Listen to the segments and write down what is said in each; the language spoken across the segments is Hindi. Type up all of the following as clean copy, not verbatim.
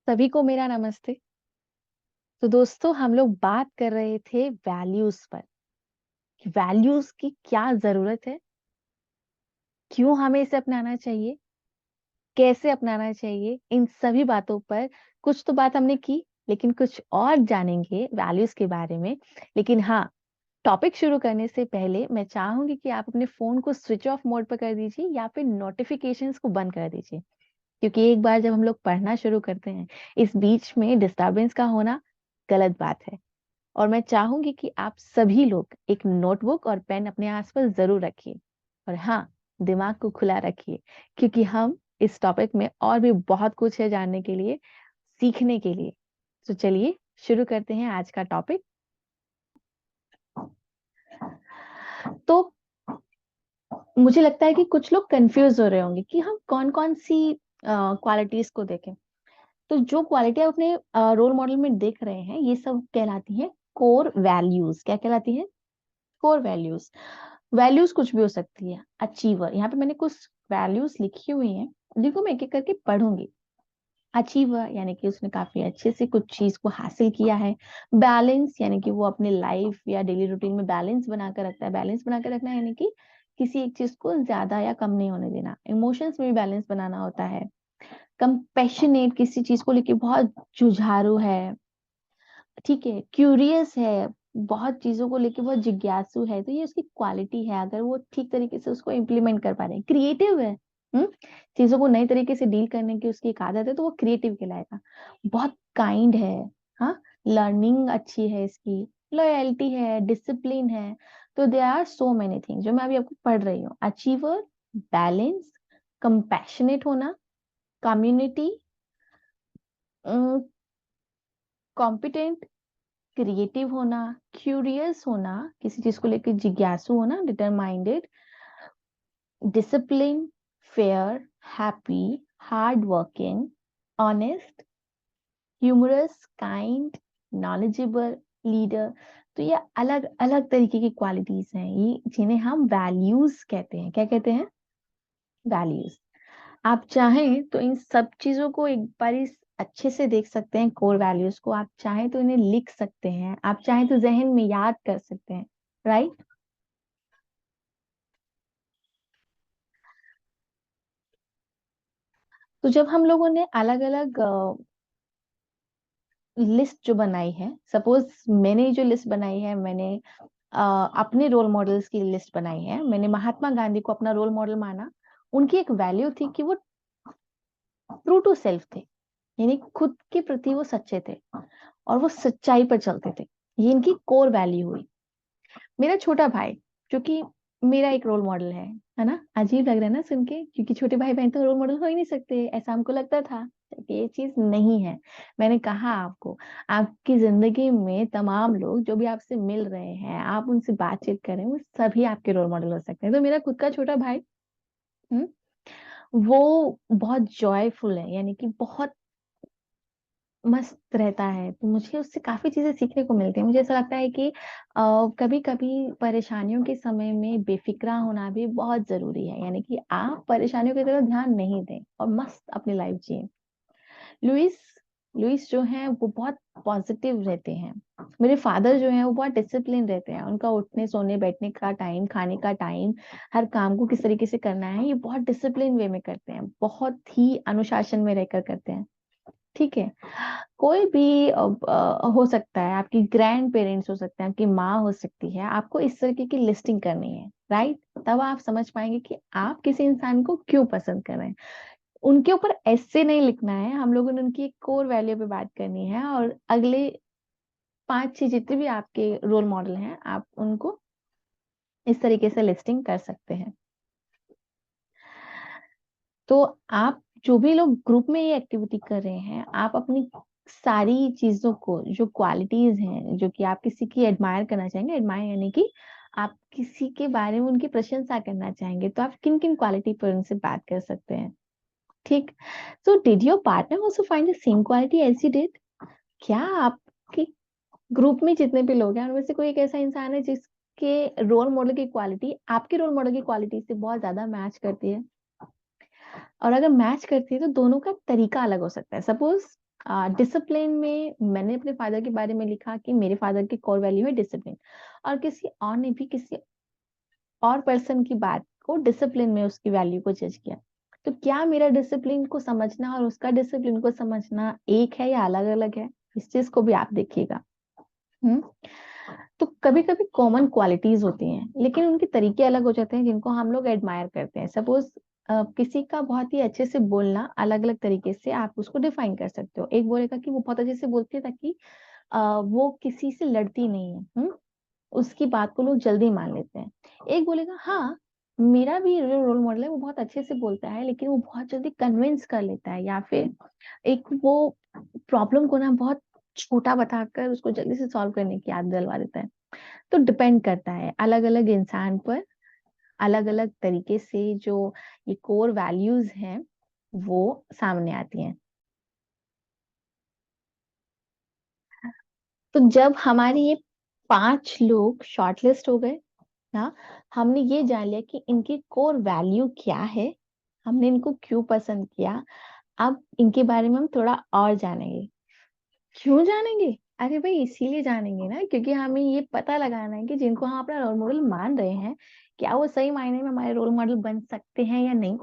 सभी को मेरा नमस्ते। तो दोस्तों हम लोग बात कर रहे थे वैल्यूज पर कि वैल्यूज की क्या जरूरत है, क्यों हमें इसे अपनाना चाहिए, कैसे अपनाना चाहिए। इन सभी बातों पर कुछ तो बात हमने की, लेकिन कुछ और जानेंगे वैल्यूज के बारे में। लेकिन हाँ, टॉपिक शुरू करने से पहले मैं चाहूंगी कि आप अपने फोन को स्विच ऑफ मोड पर कर दीजिए या फिर नोटिफिकेशंस को बंद कर दीजिए, क्योंकि एक बार जब हम लोग पढ़ना शुरू करते हैं, इस बीच में डिस्टरबेंस का होना गलत बात है। और मैं चाहूंगी कि आप सभी लोग एक नोटबुक और पेन अपने आसपास जरूर रखिए। और हाँ, दिमाग को खुला रखिए, क्योंकि हम इस टॉपिक में और भी बहुत कुछ है जानने के लिए, सीखने के लिए। तो चलिए शुरू करते हैं आज का टॉपिक। तो मुझे लगता है कि कुछ लोग कंफ्यूज हो रहे होंगे कि हम कौन कौन सी क्वालिटीज को देखें। तो जो क्वालिटी आप अपने रोल मॉडल में देख रहे हैं, ये सब कहलाती है कोर वैल्यूज। क्या कहलाती है? Core values. वैल्यूज कुछ भी हो सकती है। अचीवर, यहाँ पे मैंने कुछ वैल्यूज लिखी हुई हैं, जिनको मैं एक एक करके पढ़ूंगी। अचीवर यानी कि उसने काफी अच्छे से कुछ चीज को हासिल किया है। बैलेंस यानी कि वो अपने लाइफ या डेली रूटीन में बैलेंस बनाकर रखता है। बैलेंस बनाकर रखना यानी कि किसी एक चीज को ज्यादा या कम नहीं होने देना। इमोशंस में भी बैलेंस बनाना होता है। कंपैशनेट, किसी चीज को लेके बहुत जुझारू है। ठीक है, क्यूरियस है, बहुत चीजों को लेके बहुत जिज्ञासु है, तो ये उसकी क्वालिटी है अगर वो ठीक तरीके से उसको इम्प्लीमेंट कर पा रहे हैं। क्रिएटिव है, हम्म चीजों को नए तरीके से डील करने की उसकी एक आदत है, तो वो क्रिएटिव कहलाएगा। बहुत काइंड है, हाँ, लर्निंग अच्छी है इसकी, लॉयल्टी है, डिसिप्लिन है। तो they are so many things जो मैं अभी आपको पढ़ रही हूँ। अचीवर, बैलेंस, कंपैशनेट होना, कम्युनिटी, कॉम्पिटेंट, क्रिएटिव होना, क्यूरियस होना, किसी चीज को लेकर जिज्ञासु होना, determined, discipline, fair, happy, hard working, honest, humorous, kind, knowledgeable, leader. तो ये अलग अलग तरीके की क्वालिटीज हैं, ये जिन्हें हम वैल्यूज कहते हैं। क्या कहते हैं? वैल्यूज। आप चाहें तो इन सब चीजों को एक बार इस अच्छे से देख सकते हैं। कोर वैल्यूज को आप चाहें तो इन्हें लिख सकते हैं, आप चाहें तो जहन में याद कर सकते हैं। राइट? तो जब हम लोगों ने अलग अलग लिस्ट जो बनाई है, सपोज मैंने जो लिस्ट बनाई है, मैंने अपने रोल मॉडल्स की लिस्ट बनाई है। मैंने महात्मा गांधी को अपना रोल मॉडल माना। उनकी एक वैल्यू थी कि वो ट्रू टू सेल्फ थे, यानी खुद के प्रति वो सच्चे थे और वो सच्चाई पर चलते थे। ये इनकी कोर वैल्यू हुई। मेरा छोटा भाई, जो कि मेरा एक रोल मॉडल है ना? अजीब लग रहा है ना सुन के, क्योंकि छोटे भाई बहन तो रोल मॉडल हो ही नहीं सकते, ऐसा हमको लगता था। कि ये चीज नहीं है। मैंने कहा आपको, आपकी जिंदगी में तमाम लोग जो भी आपसे मिल रहे हैं, आप उनसे बातचीत करें, वो सभी आपके रोल मॉडल हो सकते हैं। तो मेरा खुद का छोटा भाई, हम्म, वो बहुत जॉयफुल है, यानी कि बहुत मस्त रहता है। तो मुझे उससे काफी चीजें सीखने को मिलती है। मुझे ऐसा लगता है कि कभी कभी परेशानियों के समय में बेफिक्रा होना भी बहुत जरूरी है, यानी कि आप परेशानियों की तरफ ध्यान नहीं दें और मस्त अपनी लाइफ जिए। लुइस लुइस जो है वो बहुत पॉजिटिव रहते हैं। मेरे फादर जो है वो बहुत डिसिप्लिन रहते हैं। उनका उठने सोने बैठने का टाइम, खाने का टाइम, हर काम को किस तरीके से करना है, ये बहुत डिसिप्लिन वे में करते हैं, बहुत ही अनुशासन में रहकर करते हैं। ठीक है, कोई भी हो सकता है, आपकी ग्रैंड पेरेंट्स हो सकते हैं, आपकी माँ हो सकती है। आपको इस तरीके की लिस्टिंग करनी है, राइट? तब आप समझ पाएंगे कि आप किसी इंसान को क्यों पसंद कर रहे हैं। उनके ऊपर ऐसे नहीं लिखना है, हम लोगों ने उनकी एक कोर वैल्यू पे बात करनी है। और अगले 5-6 जितने भी आपके रोल मॉडल हैं, आप उनको इस तरीके से लिस्टिंग कर सकते हैं। तो आप जो भी लोग ग्रुप में ये एक्टिविटी कर रहे हैं, आप अपनी सारी चीजों को, जो क्वालिटीज हैं जो कि आप किसी की एडमायर करना चाहेंगे, एडमायर यानी कि आप किसी के बारे में उनकी प्रशंसा करना चाहेंगे, तो आप किन किन क्वालिटी पर उनसे बात कर सकते हैं। ठीक। So did your partner also find the same quality as you did? क्या आपके ग्रुप में जितने भी लोग हैं उनमें से कोई एक ऐसा इंसान है जिसके रोल मॉडल की क्वालिटी आपके रोल मॉडल की क्वालिटी से बहुत ज्यादा मैच करती है? और अगर मैच करती है तो दोनों का तरीका अलग हो सकता है। सपोज डिसिप्लिन में मैंने अपने फादर के बारे में लिखा कि मेरे फादर की कोर वैल्यू है डिसिप्लिन, और किसी और ने भी किसी और पर्सन की बात को डिसिप्लिन में उसकी वैल्यू को जज किया। तो क्या मेरा डिसिप्लिन को समझना और उसका डिसिप्लिन को समझना एक है या अलग अलग है? इस चीज को भी आप देखिएगा। हम्म तो कभी कभी कॉमन क्वालिटीज होती हैं, लेकिन उनके तरीके अलग हो जाते हैं जिनको हम लोग एडमायर करते हैं। सपोज किसी का बहुत ही अच्छे से बोलना अलग अलग तरीके से आप उसको डिफाइन कर सकते हो। एक बोलेगा कि वो बहुत अच्छे से बोलती है ताकि वो किसी से लड़ती नहीं है। उसकी बात को लोग जल्दी मान लेते हैं। एक बोलेगा हाँ, मेरा भी जो रोल मॉडल है वो बहुत अच्छे से बोलता है लेकिन वो बहुत जल्दी कन्विंस कर लेता है, या फिर एक वो प्रॉब्लम को ना बहुत छोटा बताकर उसको जल्दी से सॉल्व करने की आदत डलवा देता है। तो डिपेंड करता है अलग अलग इंसान पर, अलग अलग तरीके से जो ये कोर वैल्यूज हैं वो सामने आती हैं। तो जब हमारे ये 5 लोग शॉर्टलिस्ट हो गए ना, हमने ये जान लिया कि इनकी कोर वैल्यू क्या है, हमने इनको क्यों पसंद किया। अब इनके बारे में हम थोड़ा और जानेंगे। क्यों जानेंगे? अरे भाई इसीलिए जानेंगे ना क्योंकि हमें ये पता लगाना है कि जिनको हम अपना रोल मॉडल मान रहे हैं, क्या वो सही मायने में हमारे रोल मॉडल बन सकते हैं या नहीं।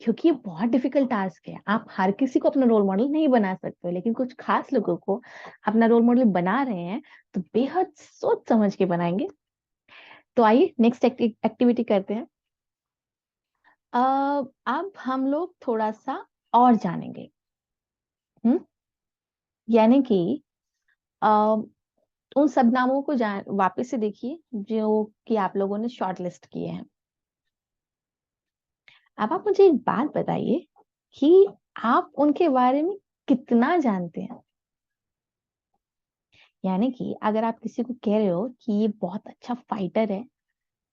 क्योंकि ये बहुत डिफिकल्ट टास्क है, आप हर किसी को अपना रोल मॉडल नहीं बना सकते हो, लेकिन कुछ खास लोगों को अपना रोल मॉडल बना रहे हैं तो बेहद सोच समझ के बनाएंगे। तो आइए नेक्स्ट एक्टिविटी करते हैं। अब हम लोग थोड़ा सा और जानेंगे। हम्म यानी कि अ, उन सब नामों को जान वापस से देखिए जो कि आप लोगों ने शॉर्ट लिस्ट किए हैं। अब आप मुझे एक बात बताइए कि आप उनके बारे में कितना जानते हैं। यानी कि अगर आप किसी को कह रहे हो कि ये बहुत अच्छा फाइटर है,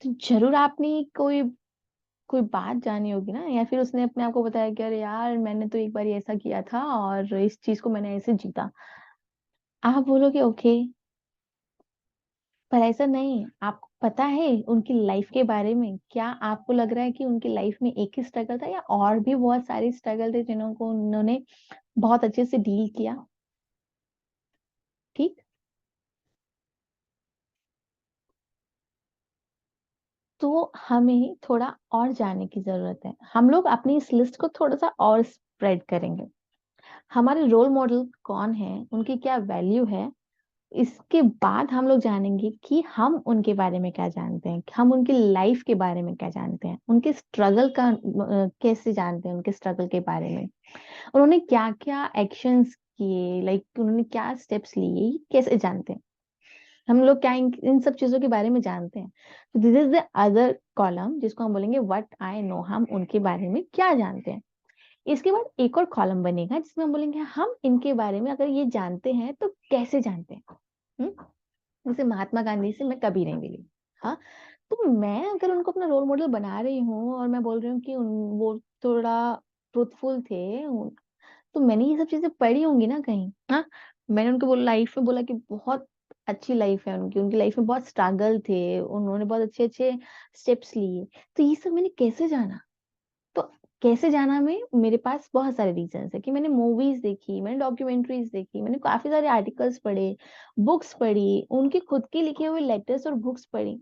तो जरूर आपने कोई कोई बात जानी होगी ना, या फिर उसने अपने आप को बताया कि अरे यार मैंने तो एक बार ऐसा किया था और इस चीज को मैंने ऐसे जीता। आप बोलोगे ओके, पर ऐसा नहीं है। आपको पता है उनकी लाइफ के बारे में? क्या आपको लग रहा है कि उनकी लाइफ में एक ही स्ट्रगल था या और भी बहुत सारे स्ट्रगल थे जिन्हों को उन्होंने बहुत अच्छे से डील किया? ठीक। तो हमें थोड़ा और जानने की जरूरत है। हम लोग अपनी इस लिस्ट को थोड़ा सा और स्प्रेड करेंगे। हमारे रोल मॉडल कौन है, उनकी क्या वैल्यू है, इसके बाद हम लोग जानेंगे कि हम उनके बारे में क्या जानते हैं, हम उनकी लाइफ के बारे में क्या जानते हैं, उनके स्ट्रगल का कैसे जानते हैं, उनके स्ट्रगल के बारे में उन्होंने क्या क्या एक्शंस किए, लाइक उन्होंने क्या स्टेप्स लिए, ये कैसे जानते हैं। हम लोग क्या इन सब चीजों के बारे में जानते हैं। तो this is the other column जिसको हम बोलेंगे व्हाट आई नो, हम उनके बारे में क्या जानते हैं। इसके बाद एक और कॉलम बनेगा जिसमें हम बोलेंगे हम इनके बारे में अगर ये जानते हैं तो कैसे जानते हैं। हम्म? जैसे महात्मा गांधी से मैं कभी नहीं मिली, हाँ, तो मैं अगर उनको अपना रोल मॉडल बना रही हूँ और मैं बोल रही हूँ कि वो थोड़ा ट्रूथफुल थे, तो मैंने ये सब चीजें पढ़ी होंगी ना कहीं। हाँ, मैंने उनको बोला लाइफ में, बोला कि बहुत अच्छी लाइफ है उनकी, उनकी लाइफ में बहुत स्ट्रगल थे, उन्होंने बहुत अच्छे अच्छे स्टेप्स लिए। तो ये सब मैंने कैसे जाना? तो कैसे जाना में मेरे पास बहुत सारे रीजंस है कि मैंने मूवीज देखी, मैंने डॉक्यूमेंट्रीज देखी, मैंने काफी सारे आर्टिकल्स पढ़े, बुक्स पढ़ी, उनके खुद के लिखे हुए लेटर्स और बुक्स पढ़ी।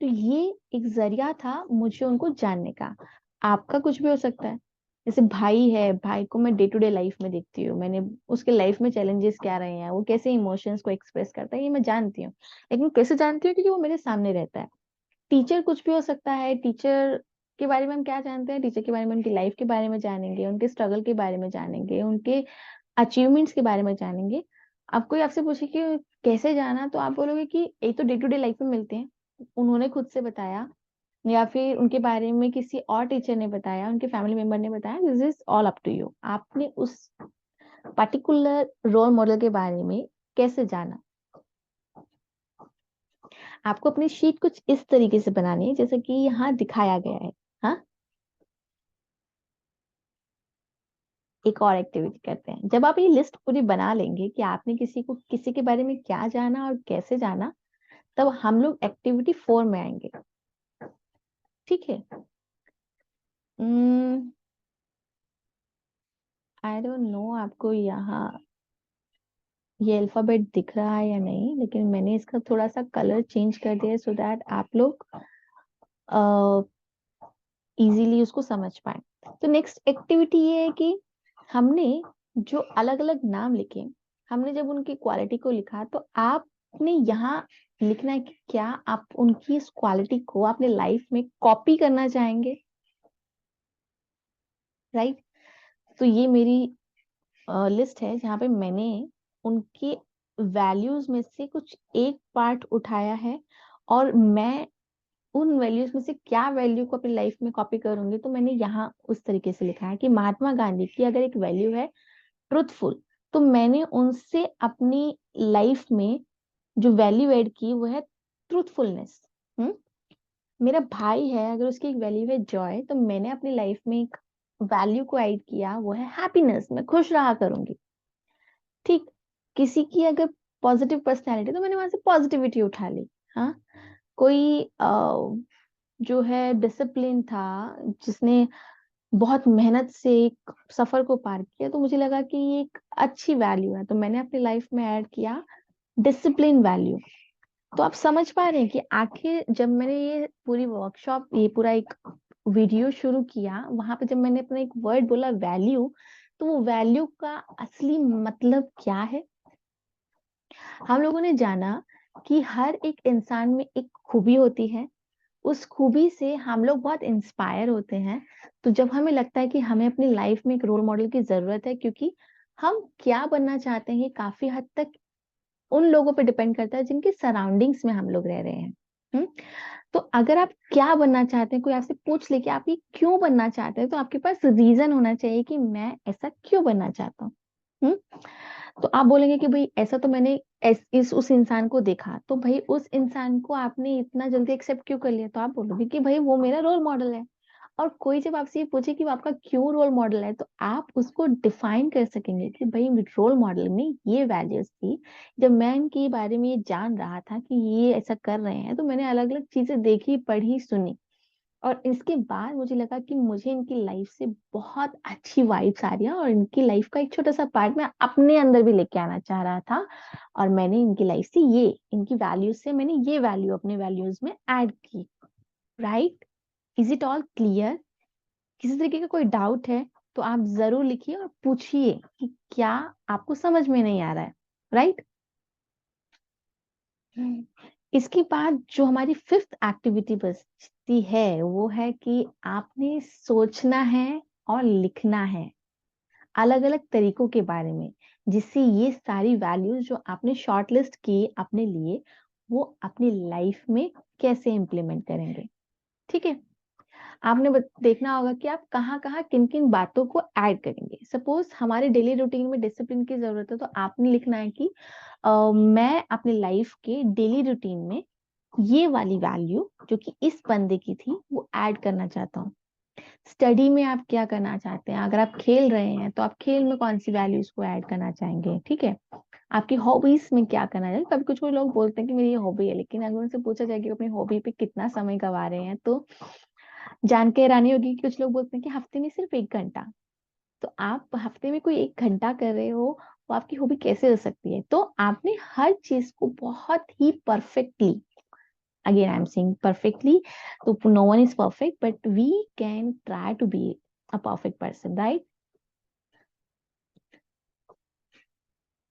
तो ये एक जरिया था मुझे उनको जानने का। आपका कुछ भी हो सकता है। जैसे भाई है, भाई को मैं डे टू डे लाइफ में देखती हूँ, मैंने उसके लाइफ में चैलेंजेस क्या रहे हैं, वो कैसे इमोशंस को एक्सप्रेस करता है, ये मैं जानती हूँ। लेकिन कैसे जानती हूँ? क्योंकि वो मेरे सामने रहता है। टीचर कुछ भी हो सकता है। टीचर के बारे में हम क्या जानते हैं? टीचर के बारे में उनकी लाइफ के बारे में जानेंगे, उनके स्ट्रगल के बारे में जानेंगे, उनके अचीवमेंट्स के बारे में जानेंगे। अब कोई आपसे पूछे कि कैसे जाना, तो आप बोलोगे कि एक तो डे टू डे लाइफ में मिलते हैं, उन्होंने खुद से बताया, या फिर उनके बारे में किसी और टीचर ने बताया, उनके फैमिली मेंबर ने बताया। This is all up to you, आपने उस पर्टिकुलर रोल मॉडल के बारे में कैसे जाना। आपको अपनी शीट कुछ इस तरीके से बनानी है जैसे कि यहाँ दिखाया गया है। हाँ, एक और एक्टिविटी करते हैं। जब आप ये लिस्ट पूरी बना लेंगे कि आपने किसी के बारे में क्या जाना और कैसे जाना, तब हम लोग एक्टिविटी 4 में आएंगे। ठीक है। आई डोंट नो आपको यहाँ ये अल्फाबेट दिख रहा है या नहीं, लेकिन मैंने इसका थोड़ा सा कलर चेंज कर दिया सो दैट आप लोग इजीली उसको समझ पाए। तो नेक्स्ट एक्टिविटी ये है कि हमने जो अलग अलग नाम लिखे, हमने जब उनकी क्वालिटी को लिखा तो आपने यहाँ लिखना है कि क्या आप उनकी इस क्वालिटी को अपने लाइफ में कॉपी करना चाहेंगे, राइट। तो ये मेरी लिस्ट है जहाँ पे मैंने उनके वैल्यूज में से कुछ एक पार्ट उठाया है, और मैं उन वैल्यूज में से क्या वैल्यू को अपनी लाइफ में कॉपी करूंगी। तो मैंने यहाँ उस तरीके से लिखा है कि महात्मा गांधी की अगर एक वैल्यू है ट्रुथफुल, तो मैंने उनसे अपनी लाइफ में जो वैल्यू ऐड की वो है ट्रूथफुलनेस। हम्म मेरा भाई है, अगर उसकी एक वैल्यू है जॉय, तो मैंने अपनी लाइफ में एक वैल्यू को ऐड किया, वो है हैप्पीनेस, मैं खुश रहा करूंगी। ठीक, किसी की अगर पॉजिटिव पर्सनैलिटी, तो मैंने वहां से पॉजिटिविटी उठा ली। हाँ, कोई जो है डिसिप्लिन था, जिसने बहुत मेहनत से एक सफर को पार किया, तो मुझे लगा कि ये एक अच्छी वैल्यू है, तो मैंने अपनी लाइफ में ऐड किया डिसिप्लिन वैल्यू। तो आप समझ पा रहे हैं कि आखिर जब मैंने ये पूरी वर्कशॉप, ये पूरा एक वीडियो शुरू किया, वहां पे जब मैंने अपना एक वर्ड बोला वैल्यू, तो वो वैल्यू का असली मतलब क्या है। हम लोगों ने जाना कि हर एक इंसान में एक खूबी होती है, उस खूबी से हम लोग बहुत इंस्पायर होते हैं। तो जब हमें लगता है कि हमें अपनी लाइफ में एक रोल मॉडल की जरूरत है, क्योंकि हम क्या बनना चाहते हैं ये काफी हद तक उन लोगों पे डिपेंड करता है जिनके सराउंडिंग्स में हम लोग रह रहे हैं। हम्म तो अगर आप क्या बनना चाहते हैं, कोई आपसे पूछ ले कि आप ये क्यों बनना चाहते हैं, तो आपके पास रीजन होना चाहिए कि मैं ऐसा क्यों बनना चाहता हूँ। हम्म तो आप बोलेंगे कि भाई ऐसा तो मैंने इस उस इंसान को देखा, तो भाई उस इंसान को आपने इतना जल्दी एक्सेप्ट क्यों कर लिया, तो आप बोलोगे कि भाई वो मेरा रोल मॉडल है। और कोई जब आपसे ये पूछे कि वो आपका क्यों रोल मॉडल है, तो आप उसको डिफाइन कर सकेंगे कि भाई रोल मॉडल में ये वैल्यूज थी। जब मैं इनके बारे में ये जान रहा था कि ये ऐसा कर रहे हैं, तो मैंने अलग अलग चीजें देखी, पढ़ी, सुनी, और इसके बाद मुझे लगा कि मुझे इनकी लाइफ से बहुत अच्छी वाइब्स आ रही है, और इनकी लाइफ का एक छोटा सा पार्ट मैं अपने अंदर भी लेके आना चाह रहा था। और मैंने इनकी लाइफ से ये, इनकी वैल्यूज से मैंने ये वैल्यू अपने वैल्यूज में ऐड की। Right, is it all clear? किसी तरीके का कोई डाउट है तो आप जरूर लिखिए और पूछिए कि क्या आपको समझ में नहीं आ रहा है। राइट, इसके बाद जो हमारी फिफ्थ एक्टिविटी बचती है वो है कि आपने सोचना है और लिखना है अलग अलग तरीकों के बारे में, जिससे ये सारी वैल्यूज जो आपने शॉर्ट लिस्ट की अपने लिए, वो अपनी लाइफ में कैसे इम्प्लीमेंट करेंगे। ठीक है, आपने देखना होगा कि आप कहाँ कहाँ किन किन बातों को ऐड करेंगे। सपोज हमारे डेली रूटीन में डिसिप्लिन की जरूरत है, तो आपने लिखना है कि मैं अपने लाइफ के डेली रूटीन में ये वाली वैल्यू जो कि इस बंदे की थी वो ऐड करना चाहता हूँ। स्टडी में आप क्या करना चाहते हैं, अगर आप खेल रहे हैं तो आप खेल में कौन सी वैल्यूज को ऐड करना चाहेंगे। ठीक है, आपकी हॉबीज में क्या करना चाहिए। कभी कुछ लोग बोलते हैं कि मेरी ये हॉबी है, लेकिन अगर उनसे पूछा जाए कि अपनी हॉबी पे कितना समय गवा रहे हैं, तो जान के हैरानी होगी कि कुछ लोग बोलते हैं कि हफ्ते में सिर्फ 1 घंटा। तो आप हफ्ते में कोई 1 घंटा कर रहे हो, वो आपकी हॉबी कैसे हो सकती है। तो आपने हर चीज को बहुत ही perfectly, again I am saying perfectly, तो no one is perfect but we can try to be a perfect person, right.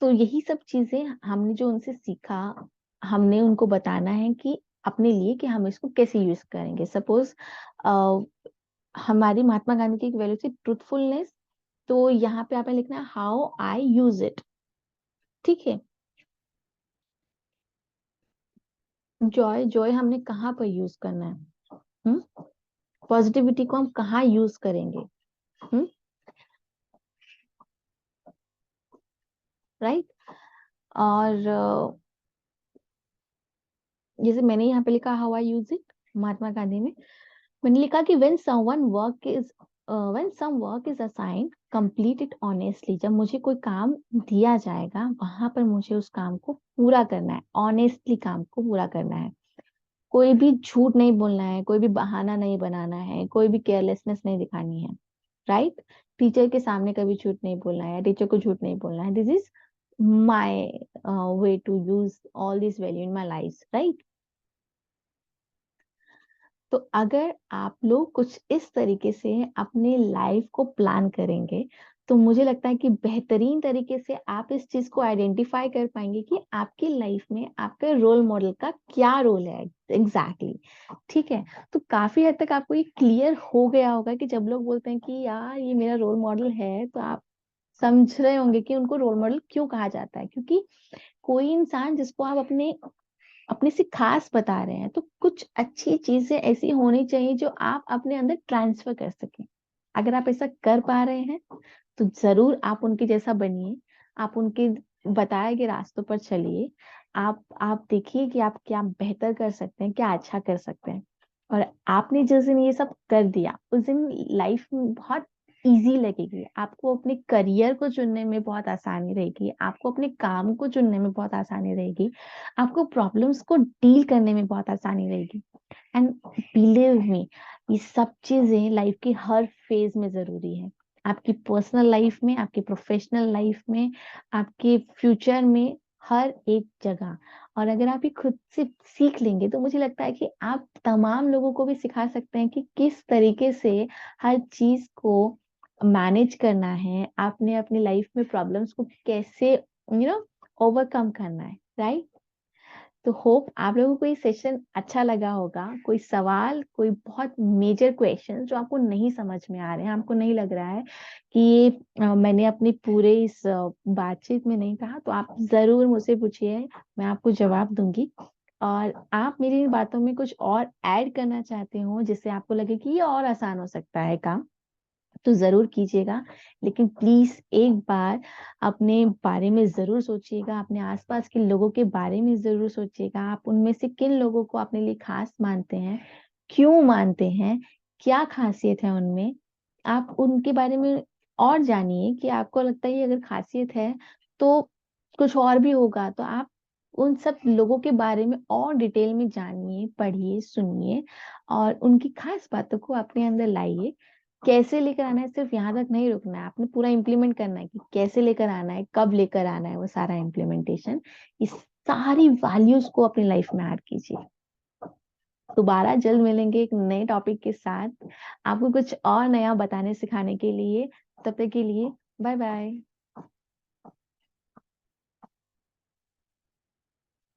तो यही सब चीजें हमने जो उनसे सीखा, हमने उनको बताना है कि अपने लिए कि हम इसको कैसे यूज करेंगे। सपोज हमारी महात्मा गांधी की एक वैल्यू थी ट्रूथफुलनेस, तो यहाँ पे आपने लिखना है हाउ आई यूज इट। ठीक है, जॉय, जॉय हमने कहाँ पर यूज करना है। हम्म पॉजिटिविटी को हम कहाँ यूज करेंगे। Hmm right. और जैसे मैंने यहाँ पे लिखा how I use it, Mahatma Gandhi में मैंने लिखा कि when some work is assigned complete it honestly. जब मुझे कोई काम दिया जाएगा, वहां पर मुझे उस काम को पूरा करना है, ऑनेस्टली काम को पूरा करना है। कोई भी झूठ नहीं बोलना है, कोई भी बहाना नहीं बनाना है, कोई भी केयरलेसनेस नहीं दिखानी है। राइट? टीचर के सामने कभी झूठ नहीं बोलना है, टीचर को झूठ नहीं बोलना है. This is my way to use all this value in my life, right? तो अगर आप लोग कुछ इस तरीके से अपने लाइफ को प्लान करेंगे, तो मुझे लगता है कि बेहतरीन तरीके से आप इस चीज को आइडेंटिफाई कर पाएंगे कि आपकी लाइफ में आपके रोल मॉडल का क्या रोल है एग्जैक्टली exactly. ठीक है? तो काफी हद तक आपको ये क्लियर हो गया होगा कि जब लोग बोलते हैं कि यार ये मेरा रोल मॉडल है, तो आप समझ रहे होंगे कि उनको रोल मॉडल क्यों कहा जाता है. क्योंकि कोई इंसान जिसको आप अपने अपने से खास बता रहे हैं, तो कुछ अच्छी चीजें ऐसी होनी चाहिए जो आप अपने अंदर ट्रांसफर कर सकें. अगर आप ऐसा कर पा रहे हैं, तो जरूर आप उनके जैसा बनिए. आप उनके बताए गए रास्तों पर चलिए. आप देखिए कि आप क्या बेहतर कर सकते हैं, क्या अच्छा कर सकते हैं. और आपने जिस दिन ये सब कर दिया, उस दिन लाइफ में बहुत इजी लगेगी. आपको अपने करियर को चुनने में बहुत आसानी रहेगी, आपको अपने काम को चुनने में बहुत आसानी रहेगी, आपको प्रॉब्लम्स को डील करने में बहुत आसानी रहेगी. एंड बिलीव मी, ये सब चीजें लाइफ के हर फेज में जरूरी है. आपकी पर्सनल लाइफ में, आपकी प्रोफेशनल लाइफ में, आपके फ्यूचर में, हर एक जगह. और अगर आप ये खुद से सीख लेंगे, तो मुझे लगता है कि आप तमाम लोगों को भी सिखा सकते हैं कि किस तरीके से हर चीज को मैनेज करना है, आपने अपनी लाइफ में प्रॉब्लम्स को कैसे ओवरकम करना है, राइट? तो होप आप लोगों को ये सेशन अच्छा लगा होगा. कोई सवाल, कोई बहुत मेजर क्वेश्चन जो आपको नहीं समझ में आ रहे हैं, आपको नहीं लग रहा है कि ये मैंने अपनी पूरे इस बातचीत में नहीं कहा, तो आप जरूर मुझसे पूछिए, मैं आपको जवाब दूंगी. और आप मेरी इन बातों में कुछ और ऐड करना चाहते हो जिससे आपको लगे कि ये और आसान हो सकता है काम, तो जरूर कीजिएगा. लेकिन प्लीज एक बार अपने बारे में जरूर सोचिएगा, अपने आसपास के लोगों के बारे में जरूर सोचिएगा. आप उनमें से किन लोगों को अपने लिए खास मानते हैं, क्यों मानते हैं, क्या खासियत है उनमें. आप उनके बारे में और जानिए कि आपको लगता है ये अगर खासियत है, तो कुछ और भी होगा. तो आप उन सब लोगों के बारे में और डिटेल में जानिए, पढ़िए, सुनिए, और उनकी खास बातों को अपने अंदर लाइए. कैसे लेकर आना है, सिर्फ यहाँ तक नहीं रुकना है, आपने पूरा इम्प्लीमेंट करना है कि कैसे लेकर आना है, कब लेकर आना है, वो सारा इम्प्लीमेंटेशन. इस सारी वैल्यूज को अपनी लाइफ में ऐड कीजिए. दोबारा जल्द मिलेंगे एक नए टॉपिक के साथ, आपको कुछ और नया बताने सिखाने के लिए. तब तक के लिए बाय बाय.